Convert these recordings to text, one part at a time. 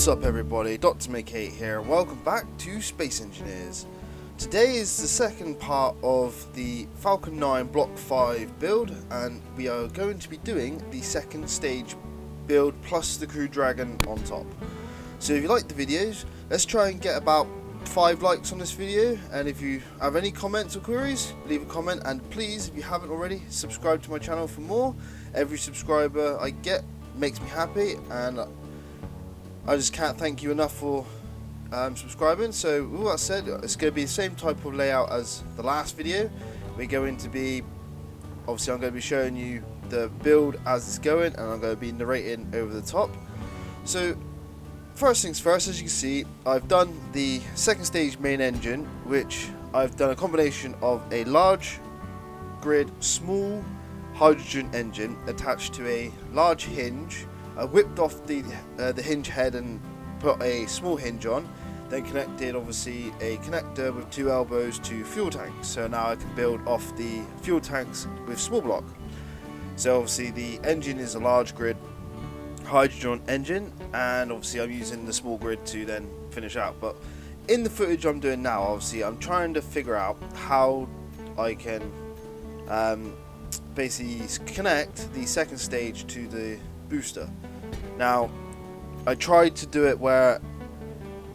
What's up everybody, Dr. Make8 here, and welcome back to Space Engineers. Today is the second part of the Falcon 9 Block 5 build, and we are going to be doing the second stage build plus the Crew Dragon on top. So if you like the videos, let's try and get about 5 likes on this video, and if you have any comments or queries, leave a comment, and please, if you haven't already, subscribe to my channel for more. Every subscriber I get makes me happy, and I just can't thank you enough for subscribing. So with that said, it's going to be the same type of layout as the last video. We're going to be, obviously I'm going to be showing you the build as it's going, and I'm going to be narrating over the top. So first things first, as you can see, I've done the second stage main engine, which I've done a combination of a large grid small hydrogen engine attached to a large hinge. I whipped off the hinge head and put a small hinge on, then connected obviously a connector with 2 elbows to fuel tanks, so now I can build off the fuel tanks with small block. So obviously the engine is a large grid hydrogen engine, and obviously I'm using the small grid to then finish out. But in the footage I'm doing now, obviously I'm trying to figure out how I can basically connect the second stage to the booster. Now I tried to do it where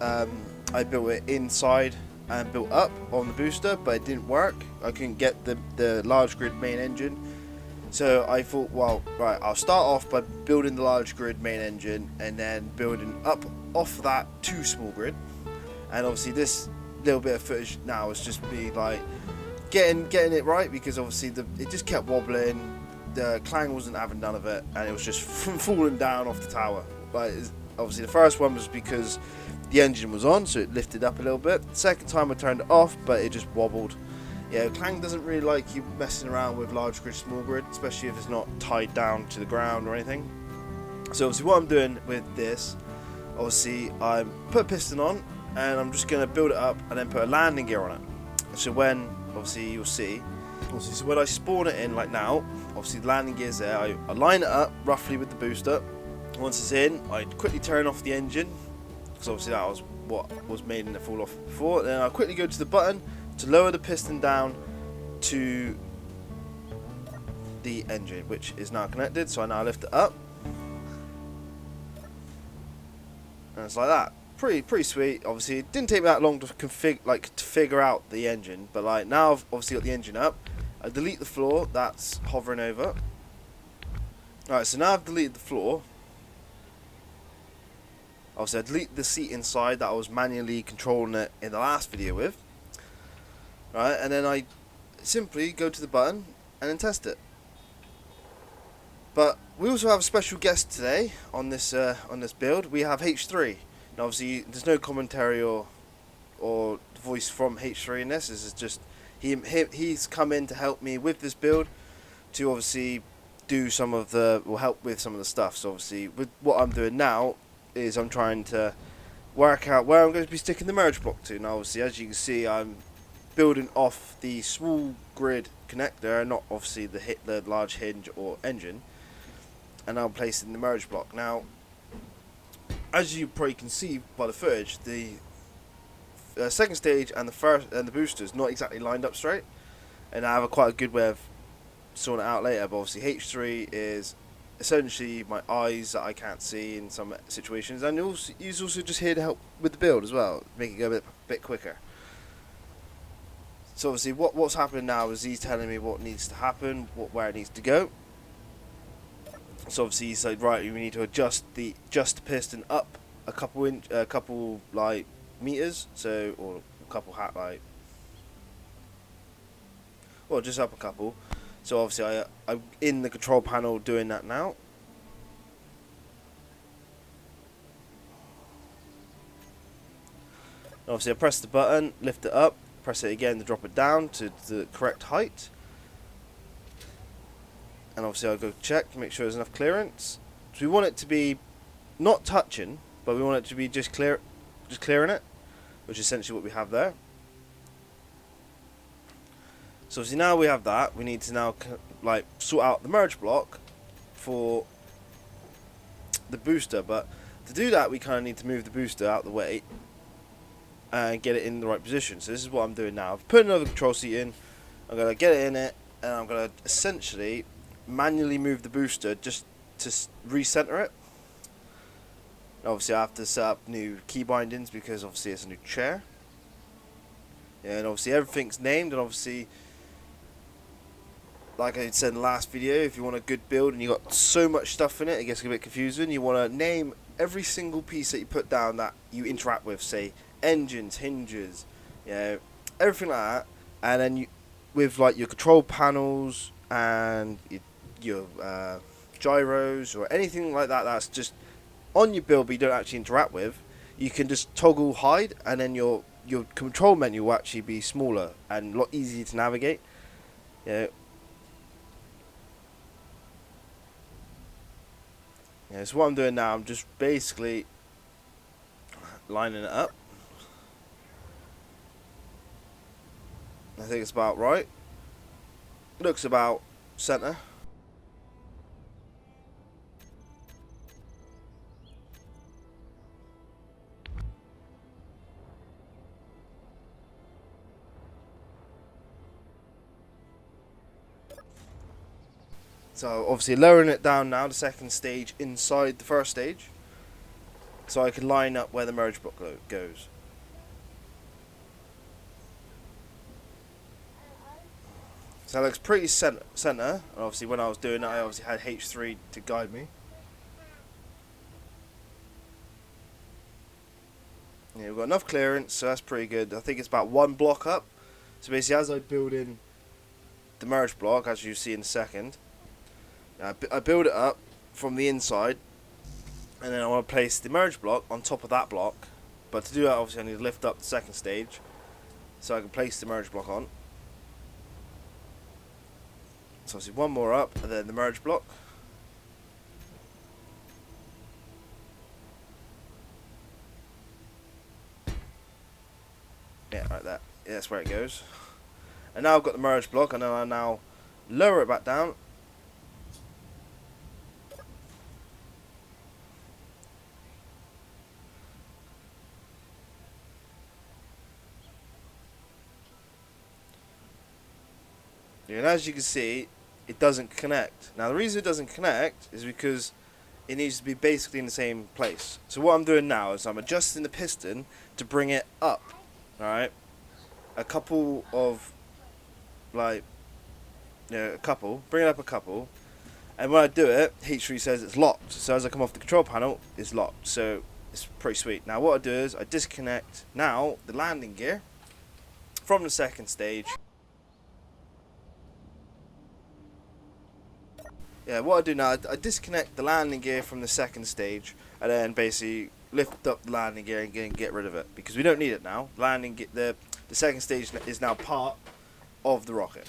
I built it inside and built up on the booster, but it didn't work. I couldn't get the large grid main engine, so I thought, well, right, I'll start off by building the large grid main engine and then building up off that to small grid. And obviously this little bit of footage now is just me like getting it right, because obviously it just kept wobbling. The Clang wasn't having none of it, and it was just falling down off the tower. But obviously the first one was because the engine was on, so it lifted up a little bit. The second time I turned it off, but it just wobbled. Yeah, Clang doesn't really like you messing around with large grid, small grid, especially if it's not tied down to the ground or anything. So obviously what I'm doing with this, obviously I put a piston on, and I'm just going to build it up and then put a landing gear on it. So when, obviously you'll see, so when I spawn it in like now, obviously the landing gear's there, I line it up roughly with the booster. Once it's in, I quickly turn off the engine, because obviously that was what was made it fall off before. Then I quickly go to the button to lower the piston down to the engine, which is now connected. So I now lift it up, and it's like that. Pretty sweet. Obviously it didn't take me that long to figure out the engine, but like now I've obviously got the engine up. I delete the floor that's hovering over. Alright, so now I've deleted the floor. Obviously I delete the seat inside that I was manually controlling it in the last video with. Right, and then I simply go to the button and then test it. But we also have a special guest today on this build. We have H3. Now obviously there's no commentary or voice from H3 in this. This is just he's come in to help me with this build, to obviously do some of the, will help with some of the stuff. So obviously with what I'm doing now is I'm trying to work out where I'm going to be sticking the merge block to. Now obviously as you can see, I'm building off the small grid connector, not obviously the large hinge or engine, and I'm placing the merge block. Now as you probably can see by the footage, the second stage and the booster is not exactly lined up straight, and I have quite a good way of sorting it out later. But obviously H3 is essentially my eyes that I can't see in some situations, and he's also just here to help with the build as well, make it go a bit quicker. So obviously what's happening now is he's telling me what needs to happen, where it needs to go. So obviously he said, right, we need to adjust the piston up a couple like meters, so, or a couple just up a couple. So obviously I'm in the control panel doing that now. And obviously I press the button, lift it up, press it again to drop it down to the correct height. And obviously I'll go check to make sure there's enough clearance. So we want it to be not touching, but we want it to be just clearing it, which is essentially what we have there. So obviously now we have that, we need to now like sort out the merge block for the booster. But To do that, we kind of need to move the booster out of the way and get it in the right position. So this is what I'm doing now. I've put another control seat in. I'm going to get it in it, and I'm going to essentially manually move the booster just to recenter it. Obviously I have to set up new key bindings because obviously it's a new chair. Yeah, and obviously everything's named, and obviously, like I said in the last video, if you want a good build and you got so much stuff in it, it gets a bit confusing. You want to name every single piece that you put down that you interact with, say engines, hinges, you know, everything like that. And then you, with like your control panels and your gyros or anything like that that's just on your build but you don't actually interact with, you can just toggle hide, and then your control menu will actually be smaller and a lot easier to navigate. Yeah. Yeah, so what I'm doing now, I'm just basically lining it up. I think it's about right. Looks about center. So obviously lowering it down now, the second stage inside the first stage, so I can line up where the merge block goes. So it looks pretty center, and obviously when I was doing it I obviously had H3 to guide me. Yeah, we've got enough clearance, so that's pretty good. I think it's about one block up. So basically as I build in the merge block, as you see in a second, I build it up from the inside, and then I want to place the merge block on top of that block. But to do that, obviously I need to lift up the second stage so I can place the merge block on. So obviously one more up, and then the merge block. Yeah, like that. Yeah, that's where it goes. And now I've got the merge block, and then I now lower it back down. And as you can see, it doesn't connect. Now the reason it doesn't connect is because it needs to be basically in the same place. So what I'm doing now is I'm adjusting the piston to bring it up. Alright? A couple of, like, bring it up a couple. And when I do it, H3 says it's locked. So as I come off the control panel, it's locked. So it's pretty sweet. Now what I do is I disconnect now the landing gear from the second stage. Yeah, what I do now, I disconnect the landing gear from the second stage, and then basically lift up the landing gear and get rid of it, because we don't need it now. The second stage is now part of the rocket.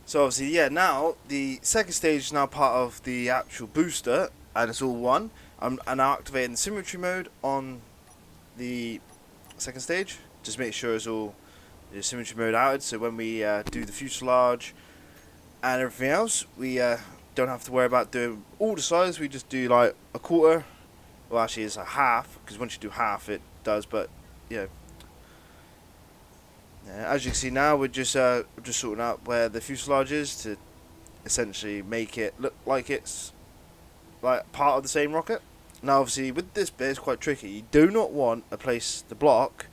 So obviously, yeah, now the second stage is now part of the actual booster, and it's all one. I'm now activating the symmetry mode on the second stage. Just make sure it's all the symmetry mode outed, so when we do the fuselage and everything else, we don't have to worry about doing all the sides. We just do like a quarter. Well, actually it's a half, because once you do half it does, but yeah. As you can see now, we're just sorting out where the fuselage is to essentially make it look like it's like part of the same rocket. Now obviously with this bit it's quite tricky. You do not want to place the block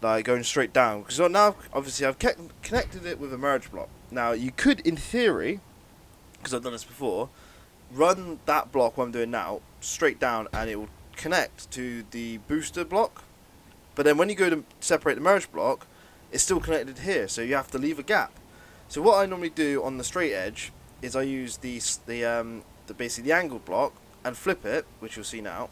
like going straight down, because now obviously I've connected it with a merge block. Now you could, in theory, because I've done this before, run that block what I'm doing now straight down and it will connect to the booster block. But then when you go to separate the merge block, it's still connected here, so you have to leave a gap. So what I normally do on the straight edge is I use basically the angled block and flip it, which you'll see now.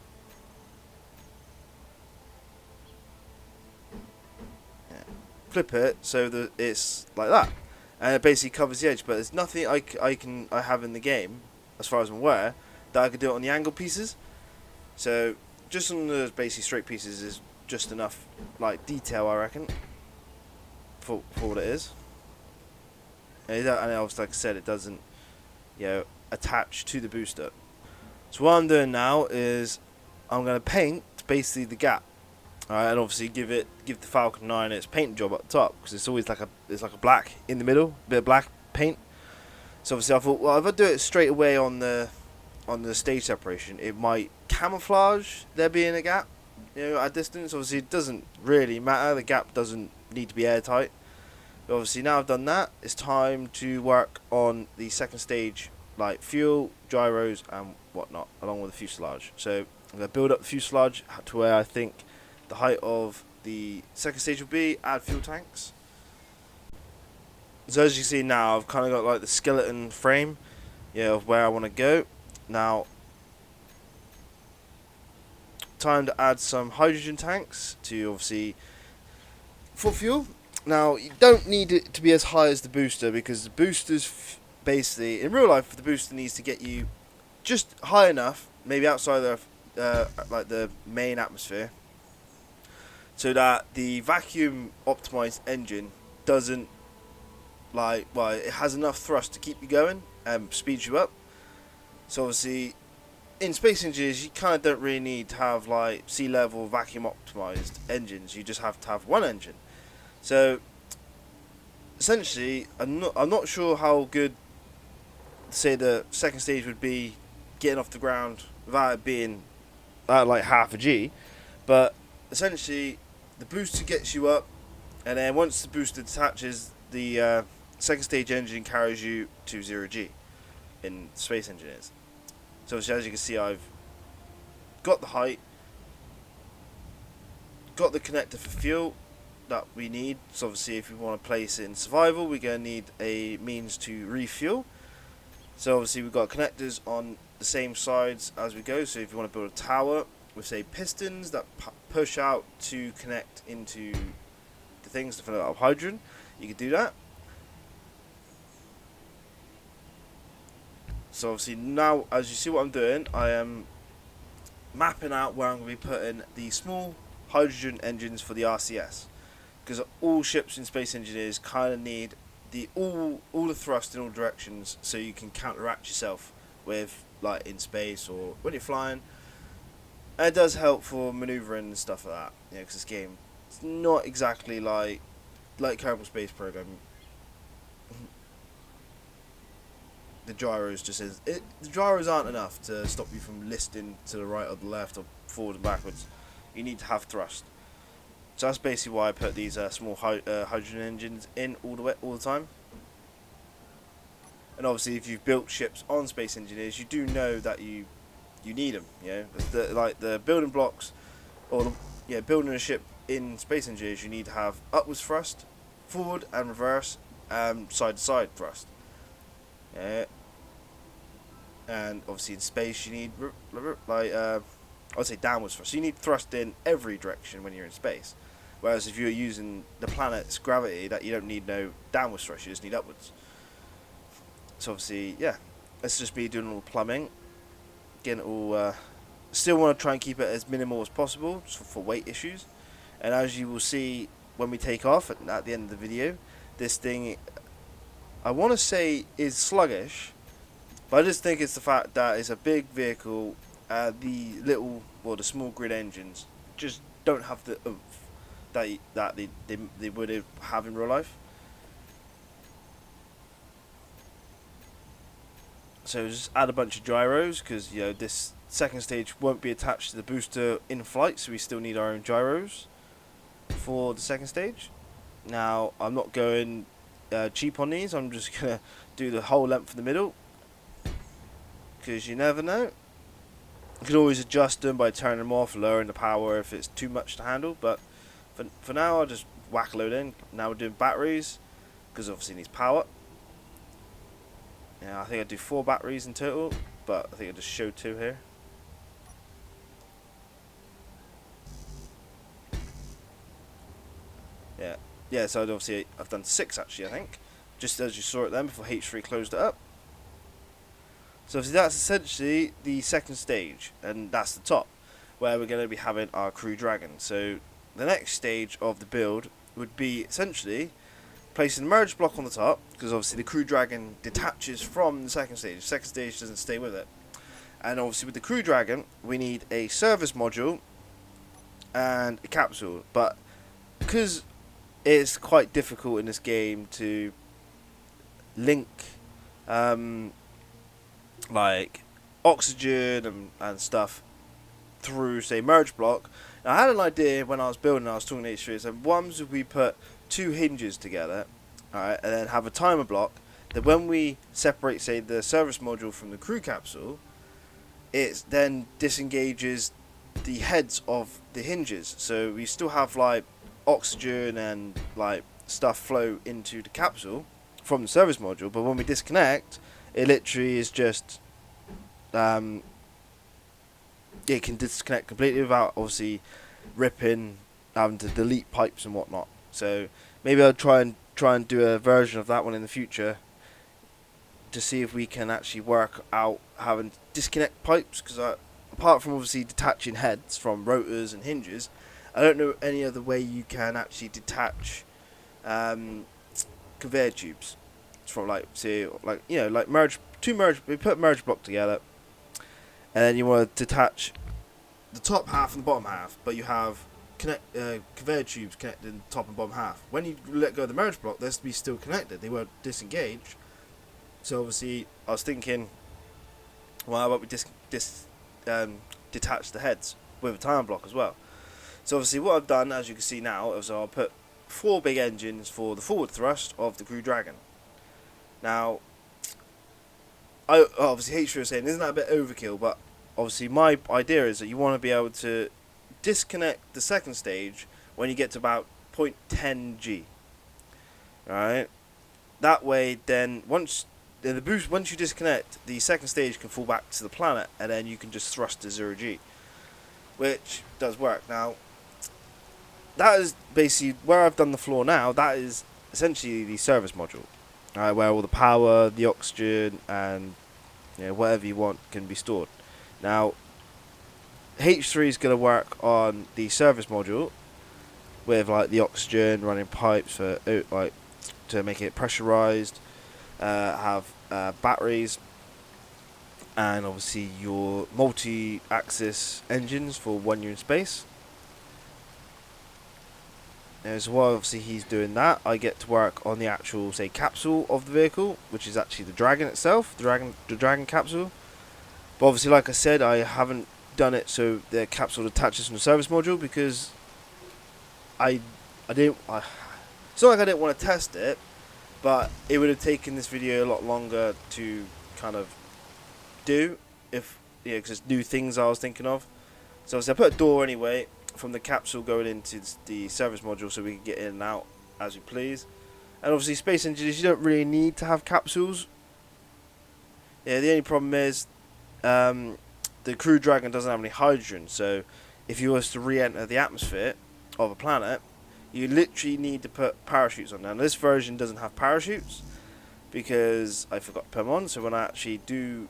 Yeah. Flip it so that it's like that, and it basically covers the edge. But there's nothing I have in the game, as far as I'm aware, that I could do it on the angled pieces. So just on the basically straight pieces is just enough like detail, I reckon. for what it is. And obviously, like I said, it doesn't, attach to the booster. So what I'm doing now is I'm going to paint basically the gap. Alright, and obviously give the Falcon 9 its paint job at the top, because it's always like a black in the middle, bit of black paint. So obviously I thought, well, if I do it straight away on the stage separation, it might camouflage there being a gap, at distance. Obviously it doesn't really matter, the gap doesn't need to be airtight. But obviously now I've done that, it's time to work on the second stage, like fuel, gyros and whatnot, along with the fuselage. So I'm going to build up the fuselage to where I think the height of the second stage will be, add fuel tanks. So as you see now, I've kind of got like the skeleton frame, of where I want to go. Now, time to add some hydrogen tanks to obviously for fuel. Now, you don't need it to be as high as the booster, because the booster's basically, in real life, the booster needs to get you just high enough, maybe outside like the main atmosphere, so that the vacuum optimized engine doesn't it has enough thrust to keep you going and speeds you up. So obviously in Space Engineers you kind of don't really need to have like sea level vacuum optimized engines, you just have to have one engine. So essentially I'm not sure how good, say, the second stage would be getting off the ground without it being like half a G, but essentially the booster gets you up, and then once the booster detaches, the second stage engine carries you to 0G in Space Engineers. So as you can see, I've got the height, got the connector for fuel that we need. So obviously if we want to place it in survival, we're going to need a means to refuel. So obviously we've got connectors on the same sides as we go. So if you want to build a tower with, say, pistons that push out to connect into the things to fill it up with hydrogen, you could do that. So obviously now, as you see what I'm doing, I am mapping out where I'm going to be putting the small hydrogen engines for the RCS, because all ships in Space Engineers kind of need all the thrust in all directions, so you can counteract yourself with, like, in space or when you're flying. And it does help for manoeuvring and stuff like that, because this game, it's not exactly like Kerbal Space Program. The gyros the gyros aren't enough to stop you from listing to the right or the left or forward and backwards. You need to have thrust. So that's basically why I put these small hydrogen engines in all the time. And obviously, if you've built ships on Space Engineers, you do know that you need them. The building blocks, or building a ship in Space Engineers, you need to have upwards thrust, forward and reverse, side to side thrust. And obviously in space you need I'd say downwards thrust. So you need thrust in every direction when you're in space. Whereas if you're using the planet's gravity, that you don't need no downwards thrust, you just need upwards. So obviously, let's just be doing all the plumbing, getting it all. Still want to try and keep it as minimal as possible for weight issues. And as you will see when we take off at the end of the video, this thing, I want to say, is sluggish, but I just think it's the fact that it's a big vehicle. The small grid engines just don't have the oomph that they would have in real life. So just add a bunch of gyros, because this second stage won't be attached to the booster in flight, so we still need our own gyros for the second stage. Now I'm not going cheap on these. I'm just gonna do the whole length in the middle, because you never know. You can always adjust them by turning them off, lowering the power if it's too much to handle. But for now, I'll just whack a load in. Now we're doing batteries, because obviously it needs power. I think I do 4 batteries in total, but I think I just show 2 here. So obviously I've done 6 actually, I think, just as you saw it then before H3 closed it up. So obviously that's essentially the second stage, and that's the top, where we're going to be having our Crew Dragon. So the next stage of the build would be essentially placing the merge block on the top, because obviously the Crew Dragon detaches from the second stage. The second stage doesn't stay with it. And obviously with the Crew Dragon, we need a service module and a capsule. But because it's quite difficult in this game to link like oxygen and stuff through, say, merge block. Now, I had an idea when I was building, I was talking to H3, so once we put 2 hinges together, alright, and then have a timer block, that when we separate, say, the service module from the crew capsule, it then disengages the heads of the hinges, so we still have like oxygen and like stuff flow into the capsule from the service module, but when we disconnect, it literally is just it can disconnect completely without obviously ripping, having to delete pipes and whatnot. So maybe I'll try and do a version of that one in the future to see if we can actually work out having to disconnect pipes, because apart from obviously detaching heads from rotors and hinges, I don't know any other way you can actually detach conveyor tubes from, like, say, like, you know, like we put merge block together, and then you want to detach the top half and the bottom half, but you have conveyor tubes connected in the top and bottom half. When you let go of the merge block, they'll be still connected, they won't disengage. So obviously I was thinking, well, how about we detach the heads with a time block as well. So obviously what I've done, as you can see now, is I'll put 4 big engines for the forward thrust of the Crew Dragon. Now, obviously H3 was saying, isn't that a bit overkill? But obviously my idea is that you want to be able to disconnect the second stage when you get to about 0.10 G. Alright? That way, then, once you disconnect, the second stage can fall back to the planet, and then you can just thrust to 0 G. Which does work. Now, that is basically where I've done the floor now. That is essentially the service module, where all the power, the oxygen, and whatever you want can be stored. Now, H3 is going to work on the service module with like the oxygen, running pipes for like to make it pressurized, have batteries, and obviously your multi-axis engines for when you're in space. As well, obviously he's doing that, I get to work on the actual, say, capsule of the vehicle, which is actually the Dragon itself, the Dragon capsule. But obviously, like I said, I haven't done it so the capsule attaches from the service module, because it's not like I didn't want to test it, but it would have taken this video a lot longer to kind of do, if because there's new things I was thinking of. So I put a door anyway from the capsule going into the service module, so we can get in and out as we please. And obviously space engineers, you don't really need to have capsules. Yeah, the only problem is the Crew Dragon doesn't have any hydrogen, so if you was to re-enter the atmosphere of a planet, you literally need to put parachutes on. Now this version doesn't have parachutes because I forgot to put them on, so when I actually do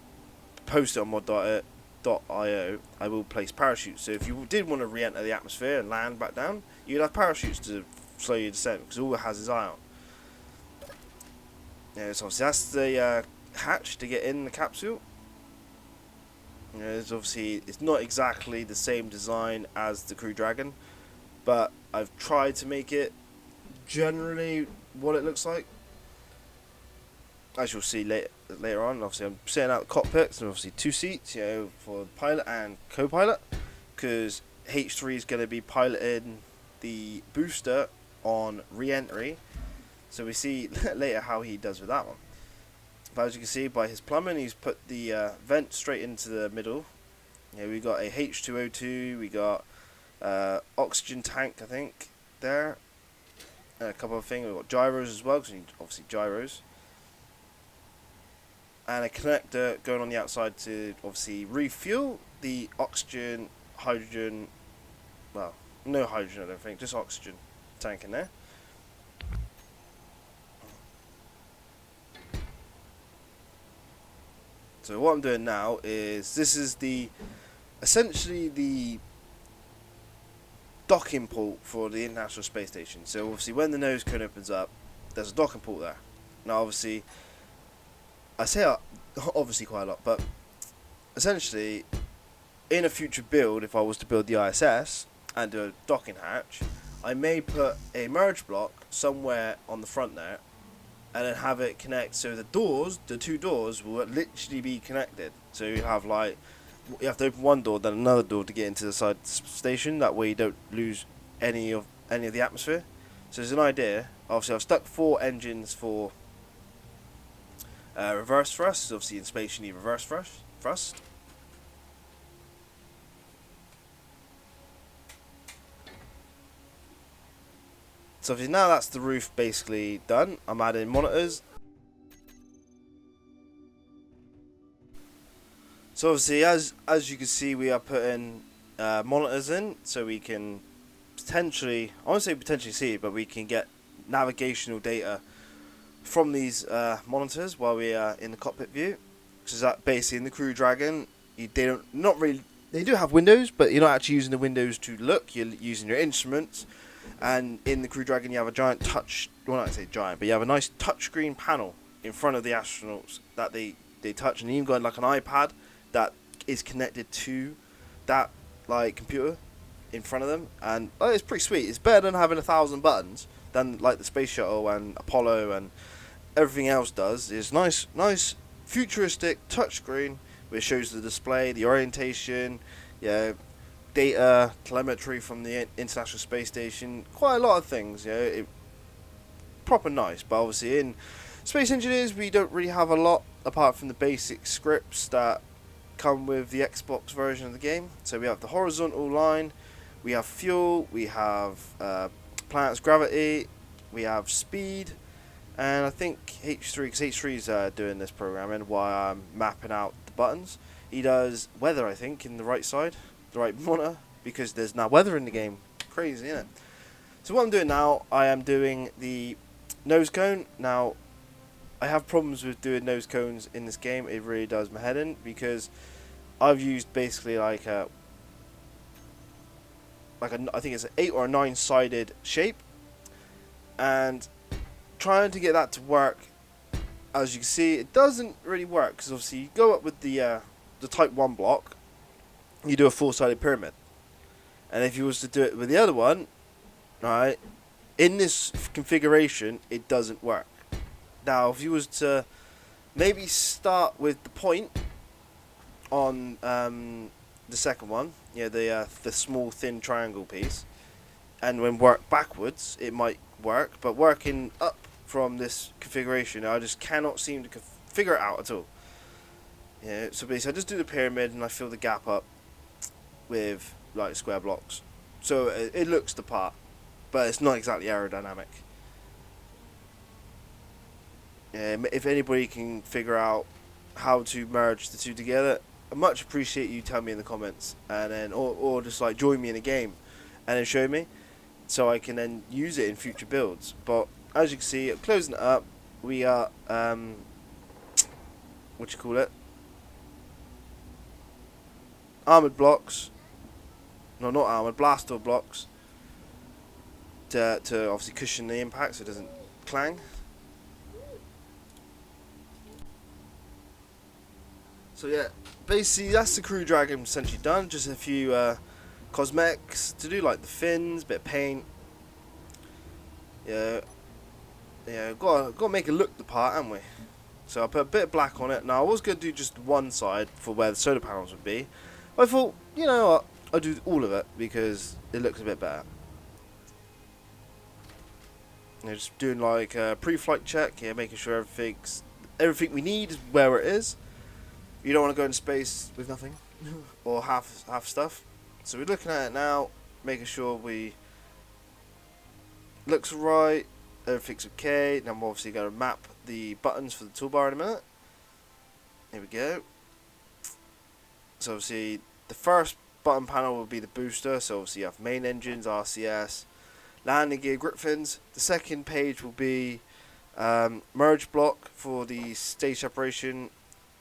post it on mod.io, I will place parachutes. So if you did want to re-enter the atmosphere and land back down, you'd have parachutes to slow your descent, because all it has is ion. Yeah, so obviously that's the hatch to get in the capsule. It's obviously, it's not exactly the same design as the Crew Dragon, but I've tried to make it generally what it looks like. As you'll see later on, obviously I'm setting out the cockpits, and obviously 2 seats, for the pilot and co-pilot, because H3 is going to be piloting the booster on re-entry, so we see later how he does with that one. But as you can see by his plumbing, he's put the vent straight into the middle. We got a H2O2, we got oxygen tank, I think, there, and a couple of things. We've got gyros as well, because we need obviously gyros. And a connector going on the outside to obviously refuel the oxygen, hydrogen, well, no hydrogen I don't think, just oxygen tank in there. So what I'm doing now is, this is essentially the docking port for the International Space Station. So obviously when the nose cone opens up, there's a docking port there. Now, obviously, I say obviously quite a lot, but essentially, in a future build, if I was to build the ISS and do a docking hatch, I may put a merge block somewhere on the front there, and then have it connect so the two doors will literally be connected. So you have you have to open one door, then another door to get into the side station. That way you don't lose any of the atmosphere. So there's an idea. Obviously, I've stuck 4 engines for reverse thrust. Obviously, in space you need reverse thrust. So obviously now that's the roof basically done. I'm adding monitors. So obviously, as you can see, we are putting monitors in, so we can potentially, I won't say potentially see, but we can get navigational data from these monitors while we are in the cockpit view. So that basically in the Crew Dragon, they do have windows, but you're not actually using the windows to look. You're using your instruments. And in the Crew Dragon, you have a giant well, not say giant, but you have a nice touchscreen panel in front of the astronauts that they touch, and you've got like an iPad that is connected to that computer in front of them, and it's pretty sweet. It's better than having 1,000 buttons than like the space shuttle and Apollo and everything else does. It's nice futuristic touchscreen which shows the display, the orientation, data, telemetry from the International Space Station, quite a lot of things. Proper nice. But obviously in Space Engineers we don't really have a lot apart from the basic scripts that come with the Xbox version of the game. So we have the horizontal line, we have fuel, we have planet's gravity, we have speed, and I think H3, because H3 is doing this programming while I'm mapping out the buttons. He does weather, I think, in the right side, the right monitor, because there's now weather in the game. Crazy, isn't it? So what I'm doing now, I am doing the nose cone. Now, I have problems with doing nose cones in this game. It really does my head in, because I've used basically I think it's an 8 or a 9-sided shape, and trying to get that to work, as you can see, it doesn't really work, because obviously you go up with the type 1 block, you do a 4-sided pyramid, and if you was to do it with the other one, right, in this configuration it doesn't work. Now if you was to maybe start with the point on the second one, the small thin triangle piece, and when work backwards it might work, but working up from this configuration I just cannot seem to figure it out at all. So basically I just do the pyramid and I fill the gap up with like square blocks, so it looks the part, but it's not exactly aerodynamic. If anybody can figure out how to merge the two together, I much appreciate you telling me in the comments, and then or just like join me in a game and then show me, so I can then use it in future builds. But as you can see, closing it up, we are armored blocks. No, not armored, blaster blocks to obviously cushion the impact so it doesn't clang. So yeah, basically that's the Crew Dragon essentially done. Just a few cosmetics to do, like the fins, bit of paint. Gotta make it look the part, haven't we? So I put a bit of black on it. Now I was gonna do just one side for where the solar panels would be. I thought, you know what, I'll do all of it because it looks a bit better. Just doing like a pre-flight check, making sure everything we need is where it is. You don't want to go into space with nothing or half stuff. So we're looking at it now, making sure looks right, everything's okay. Now I'm obviously going to map the buttons for the toolbar in a minute. Here we go. So obviously the first button panel will be the booster. So obviously you have main engines, RCS, landing gear, grip fins. The second page will be merge block for the stage separation.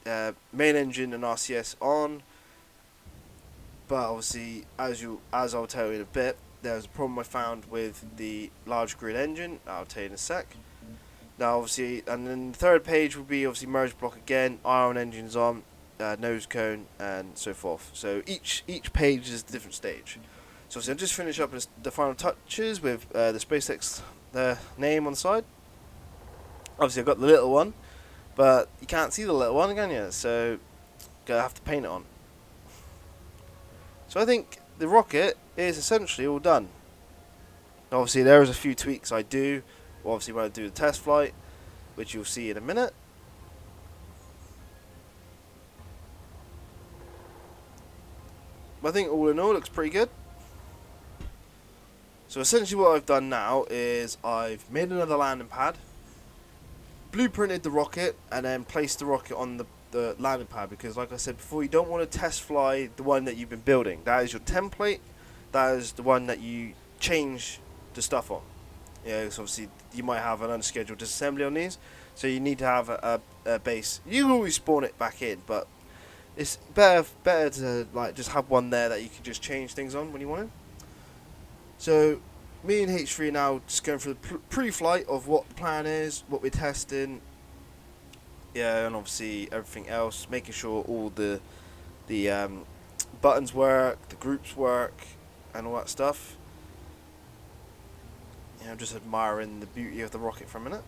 Main engine and RCS on, but obviously as I'll tell you in a bit, there's a problem I found with the large grid engine. I'll tell you in a sec. Now obviously, and then the third page will be obviously merge block again, iron engines on, nose cone, and so forth. So each page is a different stage. So obviously I'll just finish up the final touches with the SpaceX name on the side. Obviously I've got the little one, but you can't see the little one, can you? So gonna have to paint it on. So I think the rocket is essentially all done. Obviously there is a few tweaks I do, obviously when I do the test flight, which you'll see in a minute. But I think all in all it looks pretty good. So essentially what I've done now is I've made another landing pad, blueprinted the rocket, and then placed the rocket on the landing pad, because like I said before, you don't want to test fly the one that you've been building. That is your template, that is the one that you change the stuff on. Yeah, so obviously you might have an unscheduled disassembly on these, so you need to have a base. You can always spawn it back in, but it's better to like just have one there that you can just change things on when you want it. So me and H3 are now just going through the pre-flight of what the plan is, what we're testing, yeah, and obviously everything else, making sure all the buttons work, the groups work, and all that stuff. Yeah, I'm just admiring the beauty of the rocket for a minute.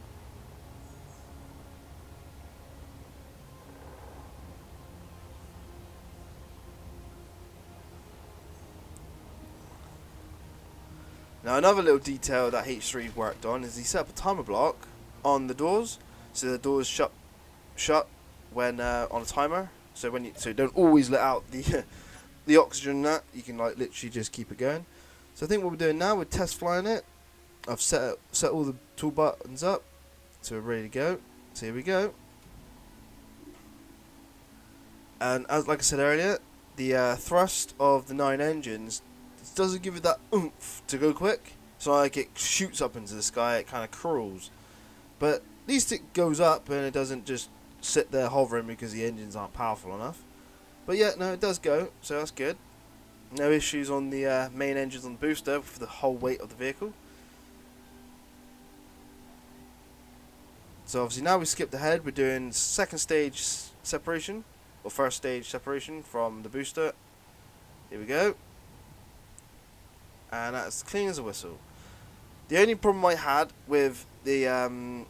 Now another little detail that H3 worked on is he set up a timer block on the doors, so the doors shut when on a timer. So so don't always let out the the oxygen. That you can like literally just keep it going. So I think what we're doing now, we're test flying it. I've set all the tool buttons up, so we're ready to go. So here we go. And as like I said earlier, the thrust of the 9 engines doesn't give it that oomph to go quick. So like it shoots up into the sky, it kind of crawls. But at least it goes up and it doesn't just sit there hovering because the engines aren't powerful enough. But yeah, no, it does go, so that's good. No issues on the main engines on the booster for the whole weight of the vehicle. So obviously now we skipped ahead, we're doing second stage separation, or first stage separation from the booster. Here we go. And that's clean as a whistle. The only problem I had with the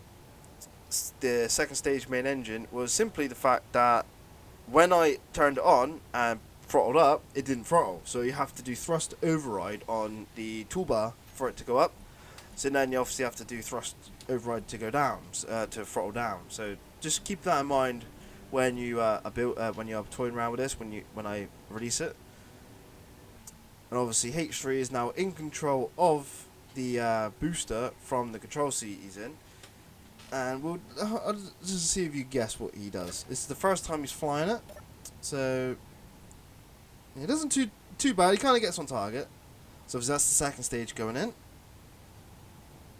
second stage main engine was simply the fact that when I turned it on and throttled up, it didn't throttle. So you have to do thrust override on the toolbar for it to go up. So then you obviously have to do thrust override to go down, to throttle down. So just keep that in mind when you when you're toying around with this, when I release it. And obviously H3 is now in control of the booster from the control seat he's in. And I'll just see if you guess what he does. This is the first time he's flying it, so it doesn't too bad. He kind of gets on target. So obviously that's the second stage going in.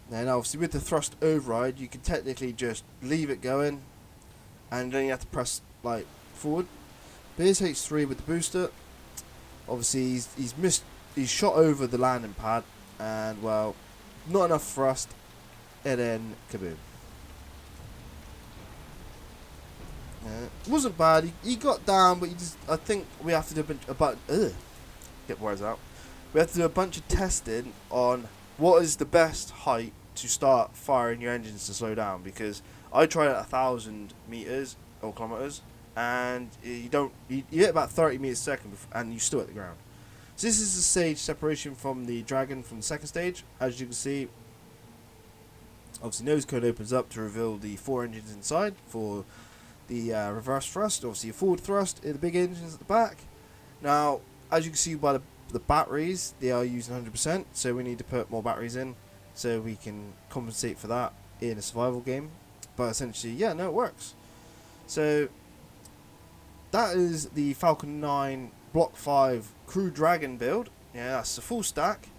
Then obviously with the thrust override, you can technically just leave it going, and then you have to press like forward. But here's H3 with the booster. Obviously he's shot over the landing pad, and well, not enough thrust, and then kaboom. It wasn't bad. He got down, but I think we have to do get words out. We have to do a bunch of testing on what is the best height to start firing your engines to slow down, because I tried at 1,000 meters or kilometers, and you hit about 30 meters a second and you still at the ground. So this is the stage separation from the Dragon from the second stage. As you can see, obviously nose cone opens up to reveal the 4 engines inside for the reverse thrust. Obviously a forward thrust in the big engines at the back. Now as you can see by the batteries, they are using 100%, so we need to put more batteries in so we can compensate for that in a survival game. But essentially, yeah, no, it works. So that is the Falcon 9 Block 5 Crew Dragon build. Yeah, that's the full stack.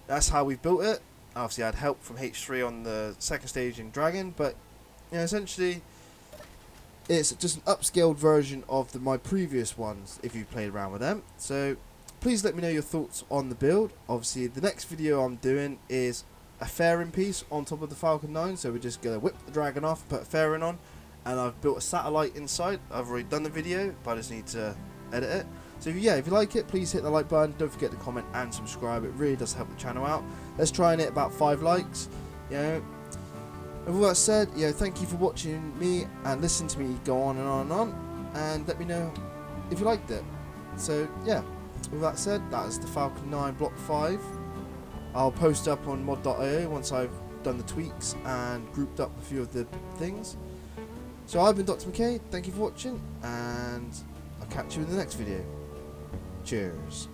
That's how we built it. Obviously I had help from H3 on the second stage in Dragon, but you know, essentially it's just an upscaled version of my previous ones if you played around with them. So please let me know your thoughts on the build. Obviously the next video I'm doing is a fairing piece on top of the Falcon 9, so we're just going to whip the dragon off, put a fairing on, and I've built a satellite inside. I've already done the video, but I just need to edit it. So yeah, if you like it, please hit the like button, don't forget to comment and subscribe, it really does help the channel out. Let's try and hit about 5 likes, you know. With all that said, you know, thank you for watching me and listening to me go on and on and on, and let me know if you liked it. So yeah, with that said, that is the Falcon 9 Block 5. I'll post up on mod.io once I've done the tweaks and grouped up a few of the things. So I've been Dr. McKay, thank you for watching, and I'll catch you in the next video. Cheers.